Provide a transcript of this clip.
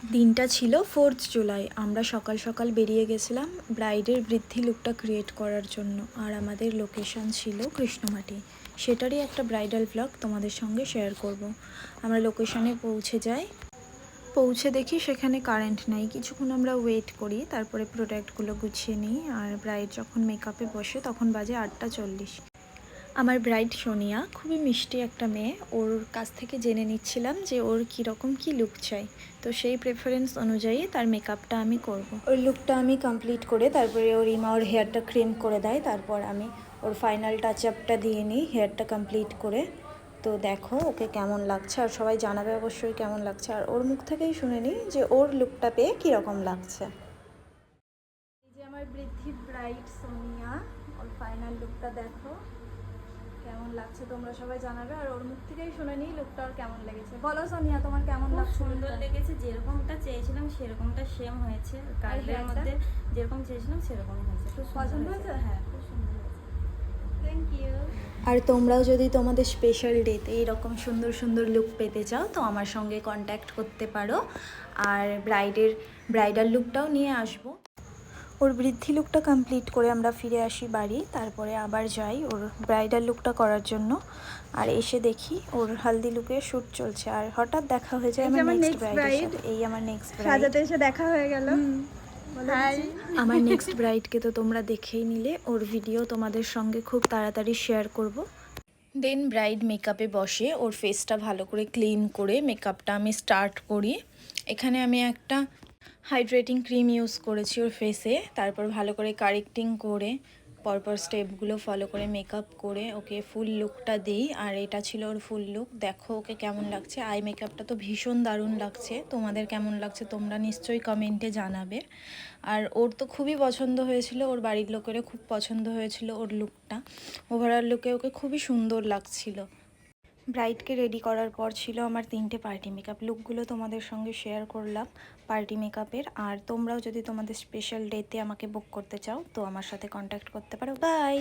দিনটা ছিল 4th জুলাই। আমরা সকাল সকাল বেরিয়ে গেছিলাম ব্রাইডের বৃদ্ধি লুকটা ক্রিয়েট করার জন্য। আর আমাদের লোকেশান ছিল কৃষ্ণমাটি। সেটারই একটা ব্রাইডাল ব্লগ তোমাদের সঙ্গে শেয়ার করব। আমরা লোকেশানে পৌঁছে যাই, পৌঁছে দেখি সেখানে কারেন্ট নাই। কিছুক্ষণ আমরা ওয়েট করি, তারপরে প্রোডাক্টগুলো গুছিয়ে নিই। আর ব্রাইড যখন মেকআপে বসে তখন বাজে 8:40। আমার ব্রাইড সোনিয়া খুবই মিষ্টি একটা মেয়ে। ওর কাছ থেকে জেনে নিচ্ছিলাম যে ওর কীরকম কী লুক চাই, তো সেই প্রেফারেন্স অনুযায়ী তার মেকআপটা আমি করব। ওর লুকটা আমি কমপ্লিট করে তারপরে ওর ইমা ওর হেয়ারটা ক্রিম করে দেয়, তারপর আমি ওর ফাইনাল টাচ আপটা দিয়ে নিই হেয়ারটা কমপ্লিট করে। তো দেখো ওকে কেমন লাগছে, আর সবাই জানাবে অবশ্যই কেমন লাগছে। আর ওর মুখ থেকেই শুনে নিই যে ওর লুকটা পেয়ে কীরকম লাগছে। এই যে আমার বৃদ্ধি ব্রাইড সোনিয়া, ওর ফাইনাল লুকটা দেখো কেমন লাগছে, তোমরা সবাই জানাবে। আর ওর মুখ থেকেই শুনে নিই লুকটা ওর কেমন লেগেছে। বলো সোনিয়া, তোমার কেমন লাগছে? সুন্দর লেগেছে, যেরকমটা চেয়েছিলাম সেরকমটা সেম হয়েছে। কার্ডের মধ্যে যেরকম চেয়েছিলাম সেরকমই হয়েছে। খুব পছন্দ হয়েছে? হ্যাঁ, খুব সুন্দর হয়েছে। Thank you. আর তোমরাও যদি তোমাদের স্পেশাল ডেতে এরকম সুন্দর সুন্দর লুক পেতে চাও তো আমার সঙ্গে কন্ট্যাক্ট করতে পারো। আর ব্রাইডাল লুকটাও নিয়ে আসবো। ওর বৃদ্ধি লুকটা কমপ্লিট করে আমরা ফিরে আসি বাড়ি, তারপরে আবার যাই ওর ব্রাইডাল লুকটা করার জন্য। আর এসে দেখি ওর হালদি লুকে শ্যুট চলছে, আর হঠাৎ দেখা হয়ে যায় আমার নেক্সট ব্রাইডের সাথে। এই আমার নেক্সট ব্রাইড, সাজাতে এসে দেখা হয়ে গেল। আমার নেক্সট ব্রাইডকে তো তোমরা দেখেই নিলে। ওর ভিডিও তোমাদের সঙ্গে খুব তাড়াতাড়ি শেয়ার করব। দেন ব্রাইড মেকআপে বসে ওর ফেসটা ভালো করে ক্লিন করে মেকআপটা আমি স্টার্ট করি। এখানে আমি একটা হাইড্রেটিং ক্রিম ইউজ করেছি ওর ফেসে, তারপর ভালো করে কারেক্টিং করে পরপর স্টেপগুলো ফলো করে মেকআপ করে ওকে ফুল লুকটা দিই। আর এটা ছিল ওর ফুল লুক। দেখো ওকে কেমন লাগছে। আই মেকআপটা তো ভীষণ দারুণ লাগছে। তোমাদের কেমন লাগছে তোমরা নিশ্চয়ই কমেন্টে জানাবে। আর ওর তো খুবই পছন্দ হয়েছিল, ওর বাড়ির লোকেরও খুব পছন্দ হয়েছিল ওর লুকটা। ওভারঅল লুকে ওকে খুবই সুন্দর লাগছিল। ব্রাইডকে রেডি করার পর ছিল আমার 3টে পার্টি মেকআপ। লুকগুলো তোমাদের সঙ্গে শেয়ার করলাম পার্টি মেকআপের। আর তোমরাও যদি তোমাদের স্পেশাল ডেতে আমাকে বুক করতে চাও তো আমার সাথে কন্ট্যাক্ট করতে পারো। বাই।